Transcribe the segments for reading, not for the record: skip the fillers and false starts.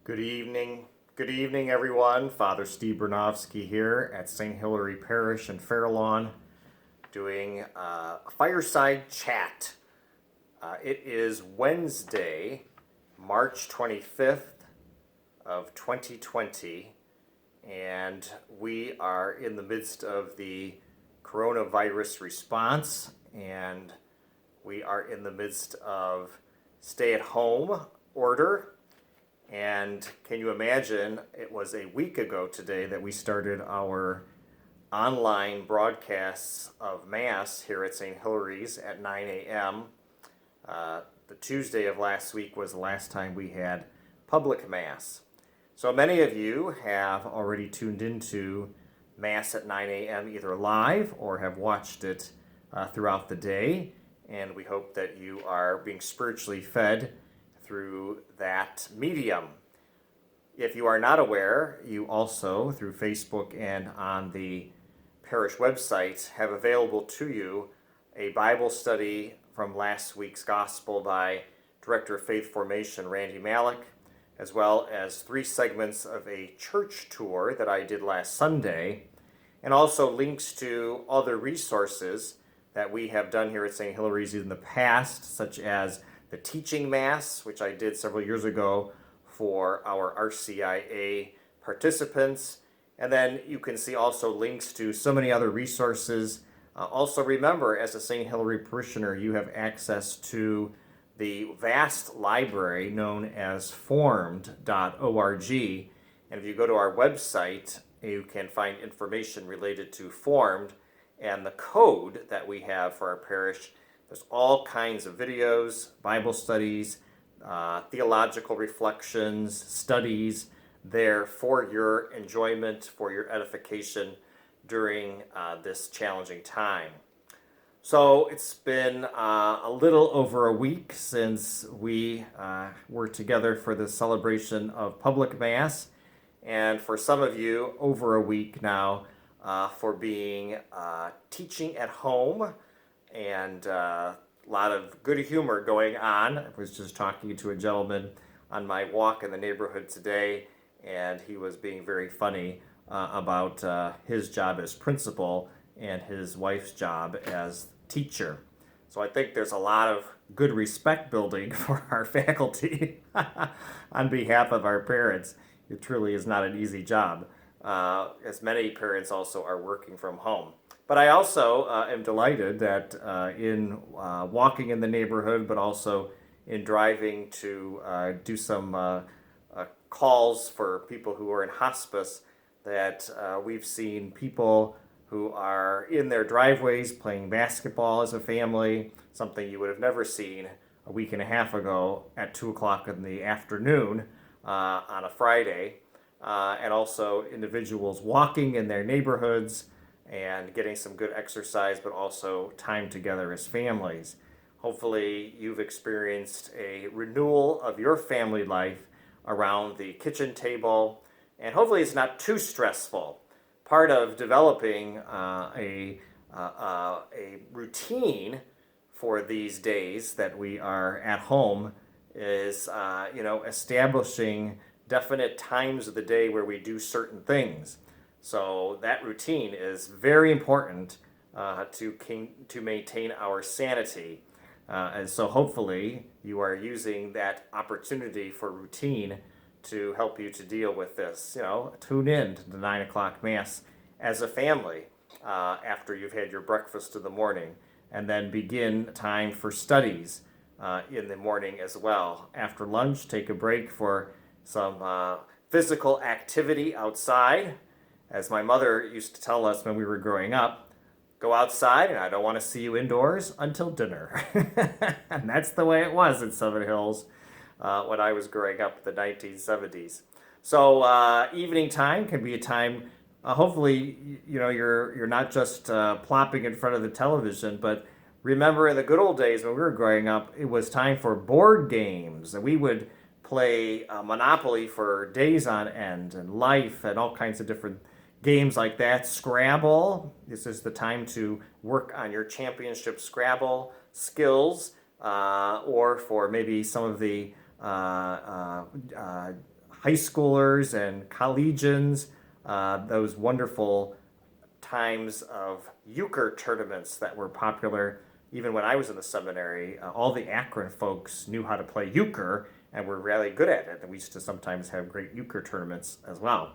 Good evening. Good evening, everyone. Father Steve Bernovsky here at St. Hilary Parish in Fairlawn doing a fireside chat. It is Wednesday, March 25th of 2020, and we are in the midst of the coronavirus response, and we are in the midst of stay-at-home order. And can you imagine, it was a week ago today that we started our online broadcasts of Mass here at St. Hilary's at 9 a.m. The Tuesday of last week was the last time we had public Mass. So many of you have already tuned into Mass at 9 a.m. either live or have watched it throughout the day. And we hope that you are being spiritually fed through that medium. If you are not aware, you also, through Facebook and on the parish website, have available to you a Bible study from last week's Gospel by Director of Faith Formation, Randy Malik, as well as 3 segments of a church tour that I did last Sunday, and also links to other resources that we have done here at St. Hilary's in the past, such as the Teaching Mass, which I did several years ago for our RCIA participants. And then you can see also links to so many other resources. Also remember, as a St. Hilary parishioner, you have access to the vast library known as formed.org. And if you go to our website, you can find information related to Formed and the code that we have for our parish. There's all kinds of videos, Bible studies, theological reflections, studies there for your enjoyment, for your edification during this challenging time. So it's been a little over a week since we were together for the celebration of public Mass, and for some of you, over a week now for being teaching at home. And a lot of good humor going on. I was just talking to a gentleman on my walk in the neighborhood today, and he was being very funny about his job as principal and his wife's job as teacher. So I think there's a lot of good respect building for our faculty on behalf of our parents. It truly is not an easy job, as many parents also are working from home. But I also am delighted that in walking in the neighborhood, but also in driving to do some calls for people who are in hospice, that we've seen people who are in their driveways playing basketball as a family, something you would have never seen a week and a half ago at 2 o'clock in the afternoon on a Friday, and also individuals walking in their neighborhoods and getting some good exercise, but also time together as families. Hopefully you've experienced a renewal of your family life around the kitchen table, and hopefully it's not too stressful. Part of developing a routine for these days that we are at home is establishing definite times of the day where we do certain things. So that routine is very important to maintain our sanity. And so hopefully you are using that opportunity for routine to help you to deal with this. Tune in to the 9 o'clock Mass as a family after you've had your breakfast in the morning, and then begin time for studies in the morning as well. After lunch, take a break for some physical activity outside. As my mother used to tell us when we were growing up, go outside and I don't want to see you indoors until dinner. And that's the way it was in Southern Hills when I was growing up in the 1970s. So evening time can be a time, hopefully, you're not just plopping in front of the television, but remember in the good old days when we were growing up, it was time for board games. And we would play Monopoly for days on end, and Life, and all kinds of different games like that. Scrabble, this is the time to work on your championship Scrabble skills, or for maybe some of the high high schoolers and collegians, those wonderful times of euchre tournaments that were popular even when I was in the seminary. All the Akron folks knew how to play euchre and were really good at it. And we used to sometimes have great euchre tournaments as well.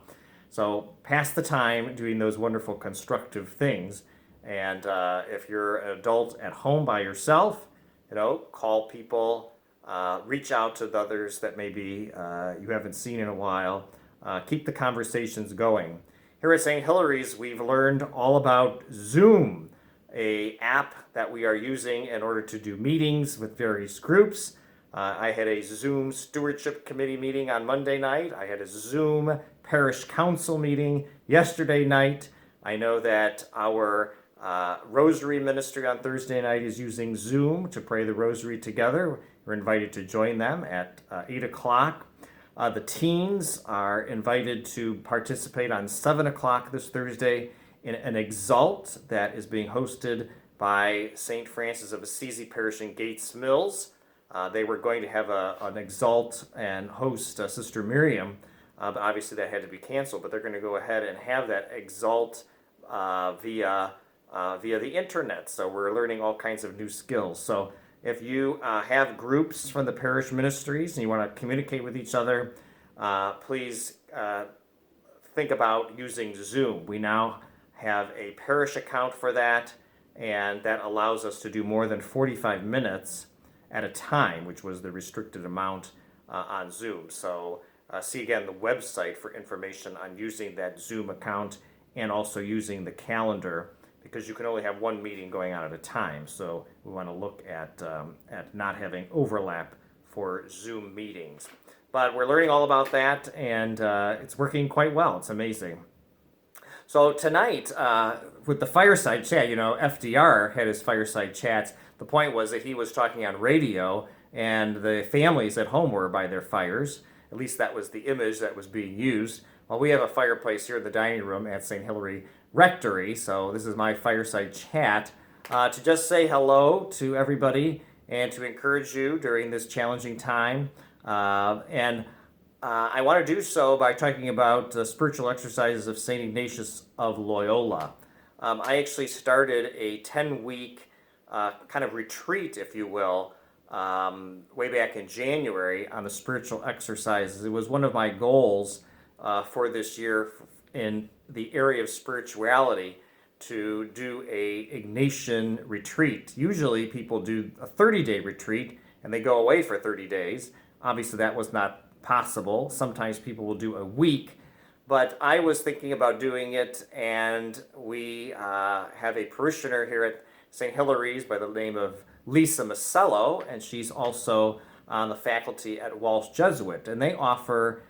So pass the time doing those wonderful constructive things. And if you're an adult at home by yourself, call people, reach out to the others that maybe you haven't seen in a while. Keep the conversations going. Here at St. Hilary's, we've learned all about Zoom, a app that we are using in order to do meetings with various groups. I had a Zoom Stewardship Committee meeting on Monday night. I had a Zoom Parish Council meeting yesterday night. I know that our Rosary Ministry on Thursday night is using Zoom to pray the Rosary together. We're invited to join them at 8 o'clock. The teens are invited to participate on 7 o'clock this Thursday in an Exalt that is being hosted by St. Francis of Assisi Parish in Gates Mills. They were going to have an Exalt and host Sister Miriam, but obviously that had to be canceled. But they're going to go ahead and have that Exalt via the internet. So we're learning all kinds of new skills. So if you have groups from the parish ministries and you want to communicate with each other, please think about using Zoom. We now have a parish account for that, and that allows us to do more than 45 minutes at a time, which was the restricted amount on Zoom. So see again the website for information on using that Zoom account and also using the calendar, because you can only have one meeting going on at a time. So we want to look at not having overlap for Zoom meetings. But we're learning all about that, and it's working quite well. It's amazing. So tonight, with the Fireside Chat, FDR had his Fireside Chats. The point was that he was talking on radio, and the families at home were by their fires. At least that was the image that was being used. Well, we have a fireplace here in the dining room at St. Hilary Rectory, so this is my Fireside Chat to just say hello to everybody and to encourage you during this challenging time. And I want to do so by talking about the spiritual exercises of St. Ignatius of Loyola. I actually started a 10-week kind of retreat, if you will, way back in January on the spiritual exercises. It was one of my goals for this year in the area of spirituality to do a Ignatian retreat. Usually people do a 30-day retreat and they go away for 30 days. Obviously that was not possible. Sometimes people will do a week, but I was thinking about doing it, and we have a parishioner here at St. Hilary's by the name of Lisa Masello, and she's also on the faculty at Walsh Jesuit, and they offer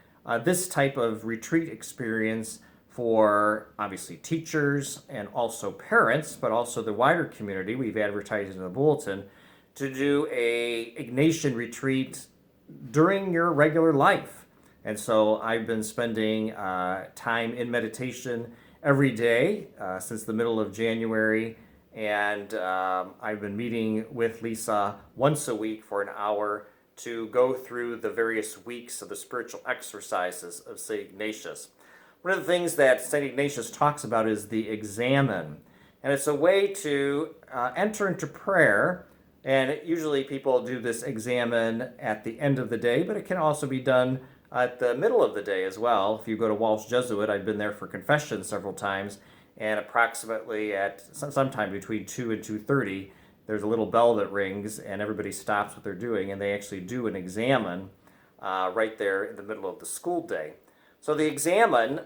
this type of retreat experience for obviously teachers and also parents, but also the wider community. We've advertised in the bulletin to do a Ignatian retreat during your regular life. And so I've been spending time in meditation every day since the middle of January, and I've been meeting with Lisa once a week for an hour to go through the various weeks of the spiritual exercises of St. Ignatius. One of the things that St. Ignatius talks about is the examen, and it's a way to enter into prayer. And usually people do this examen at the end of the day, but it can also be done at the middle of the day as well. If you go to Walsh Jesuit, I've been there for confession several times, and approximately at sometime between 2 and 2:30, there's a little bell that rings, and everybody stops what they're doing, and they actually do an examen right there in the middle of the school day. So the examen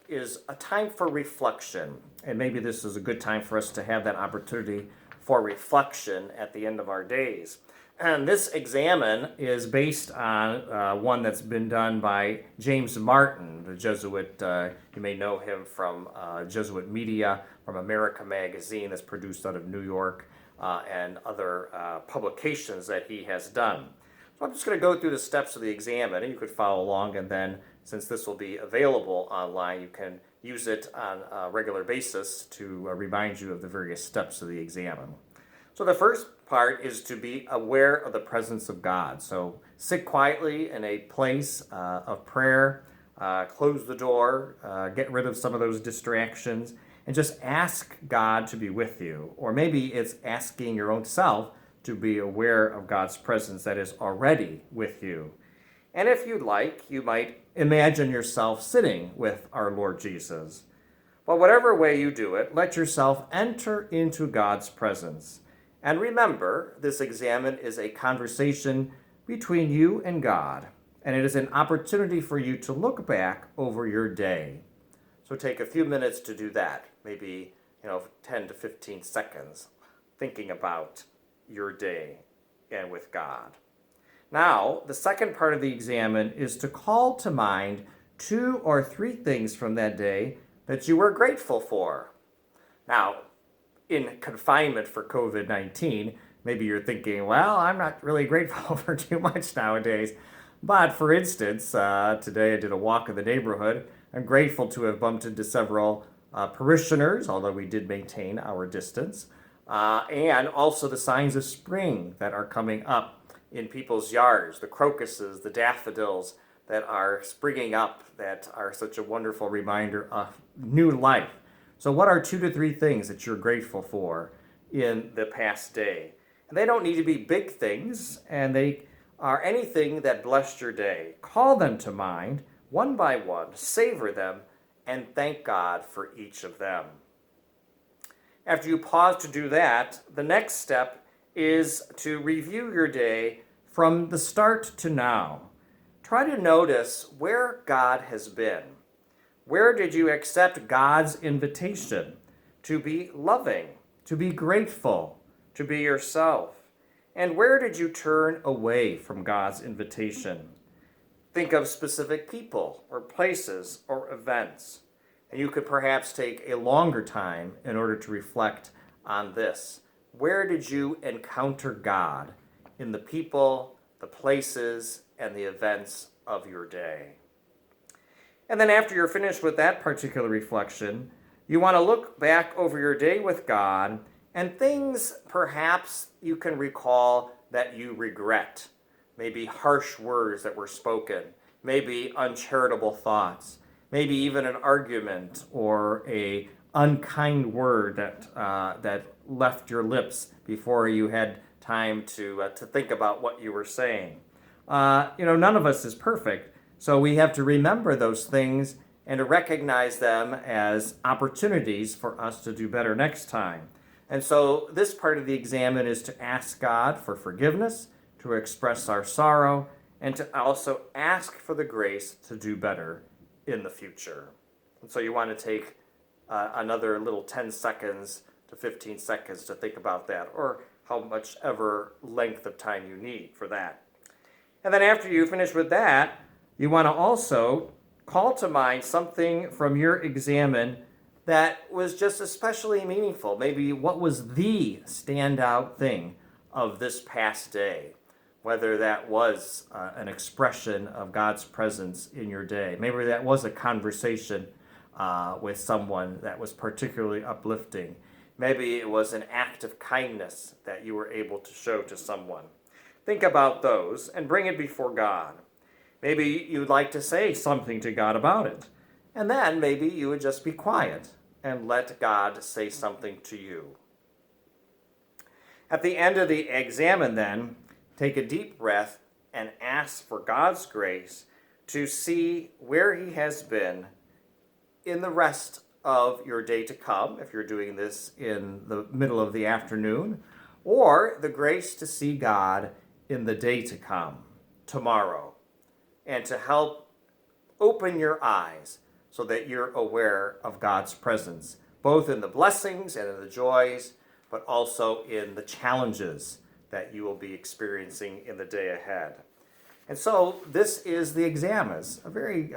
is a time for reflection, and maybe this is a good time for us to have that opportunity for reflection at the end of our days. And this examen is based on one that's been done by James Martin, the Jesuit. You may know him from Jesuit Media, from America Magazine, that's produced out of New York, and other publications that he has done. So I'm just going to go through the steps of the examen, and you could follow along, and then since this will be available online, you can use it on a regular basis to remind you of the various steps of the examen. So the first part is to be aware of the presence of God. So sit quietly in a place of prayer, close the door, get rid of some of those distractions, and just ask God to be with you. Or maybe it's asking your own self to be aware of God's presence that is already with you. And if you'd like, you might imagine yourself sitting with our Lord Jesus. But whatever way you do it, let yourself enter into God's presence. And remember, this examen is a conversation between you and God, and it is an opportunity for you to look back over your day. So take a few minutes to do that, maybe 10 to 15 seconds, thinking about your day and with God. Now, the second part of the examen is to call to mind 2 or 3 things from that day that you were grateful for. Now, in confinement for COVID-19, maybe you're thinking, well, I'm not really grateful for too much nowadays. But for instance, today I did a walk in the neighborhood. I'm grateful to have bumped into several parishioners, although we did maintain our distance, and also the signs of spring that are coming up in people's yards, the crocuses, the daffodils that are springing up that are such a wonderful reminder of new life. So what are 2 to 3 things that you're grateful for in the past day? And they don't need to be big things, and they are anything that blessed your day. Call them to mind, one by one, savor them, and thank God for each of them. After you pause to do that, the next step is to review your day from the start to now. Try to notice where God has been. Where did you accept God's invitation to be loving, to be grateful, to be yourself? And where did you turn away from God's invitation? Think of specific people or places or events. And you could perhaps take a longer time in order to reflect on this. Where did you encounter God in the people, the places, and the events of your day? And then after you're finished with that particular reflection, you want to look back over your day with God and things perhaps you can recall that you regret. Maybe harsh words that were spoken, maybe uncharitable thoughts, maybe even an argument or a unkind word that left your lips before you had time to think about what you were saying. None of us is perfect, so we have to remember those things and to recognize them as opportunities for us to do better next time. And so this part of the examen is to ask God for forgiveness, to express our sorrow, and to also ask for the grace to do better in the future. And so you want to take another little 10 seconds to 15 seconds to think about that, or how much ever length of time you need for that. And then after you finish with that, you want to also call to mind something from your examen that was just especially meaningful. Maybe what was the standout thing of this past day? Whether that was an expression of God's presence in your day. Maybe that was a conversation with someone that was particularly uplifting. Maybe it was an act of kindness that you were able to show to someone. Think about those and bring it before God. Maybe you'd like to say something to God about it. And then maybe you would just be quiet and let God say something to you. At the end of the examen then, take a deep breath and ask for God's grace to see where He has been in the rest of your day to come, if you're doing this in the middle of the afternoon, or the grace to see God in the day to come, tomorrow, and to help open your eyes so that you're aware of God's presence, both in the blessings and in the joys, but also in the challenges that you will be experiencing in the day ahead. And so this is the examens, a very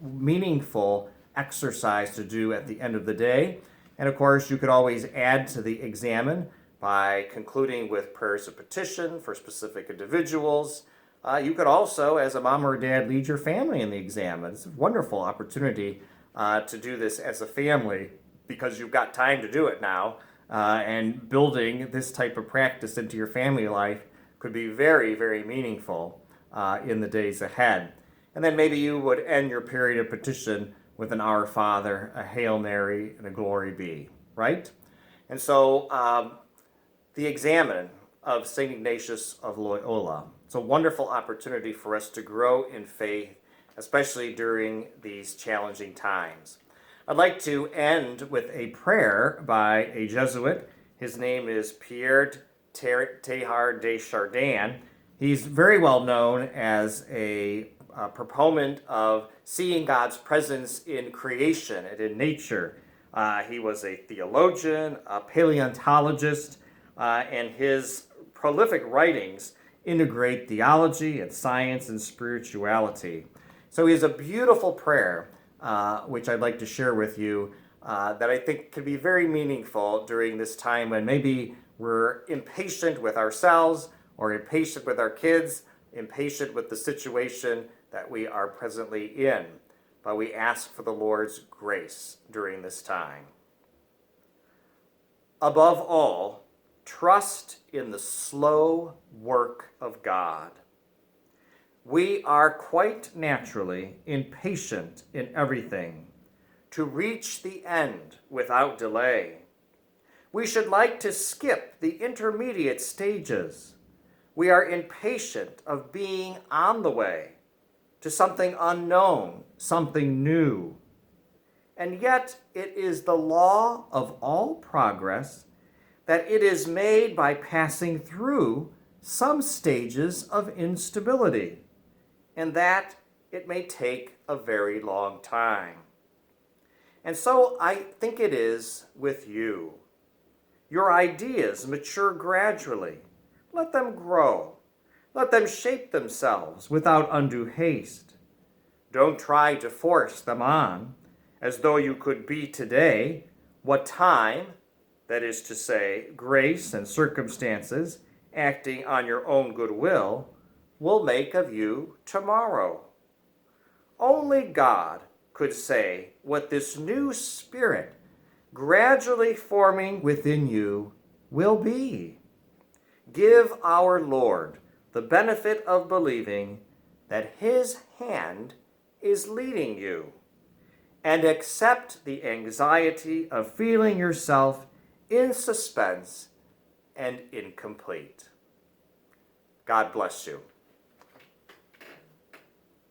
meaningful exercise to do at the end of the day. And of course, you could always add to the examen by concluding with prayers of petition for specific individuals. You could also, as a mom or dad, lead your family in the examen. It's a wonderful opportunity to do this as a family because you've got time to do it now. And building this type of practice into your family life could be very, very meaningful in the days ahead. And then maybe you would end your period of petition with an Our Father, a Hail Mary, and a Glory Be, right? And so the Examen of St. Ignatius of Loyola. It's a wonderful opportunity for us to grow in faith, especially during these challenging times. I'd like to end with a prayer by a Jesuit. His name is Pierre Teilhard de Chardin. He's very well known as a proponent of seeing God's presence in creation and in nature. He was a theologian, a paleontologist, and his prolific writings integrate theology and science and spirituality. So he has a beautiful prayer, which I'd like to share with you, that I think could be very meaningful during this time when maybe we're impatient with ourselves or impatient with our kids, impatient with the situation that we are presently in. But we ask for the Lord's grace during this time. Above all, trust in the slow work of God. We are quite naturally impatient in everything, to reach the end without delay. We should like to skip the intermediate stages. We are impatient of being on the way to something unknown, something new. And yet it is the law of all progress that it is made by passing through some stages of instability, and that it may take a very long time. And so I think it is with you. Your ideas mature gradually. Let them grow. Let them shape themselves without undue haste. Don't try to force them on, as though you could be today what time, that is to say, grace and circumstances, acting on your own good will make of you tomorrow. Only God could say what this new spirit, gradually forming within you, will be. Give our Lord the benefit of believing that his hand is leading you, and accept the anxiety of feeling yourself in suspense and incomplete. God bless you.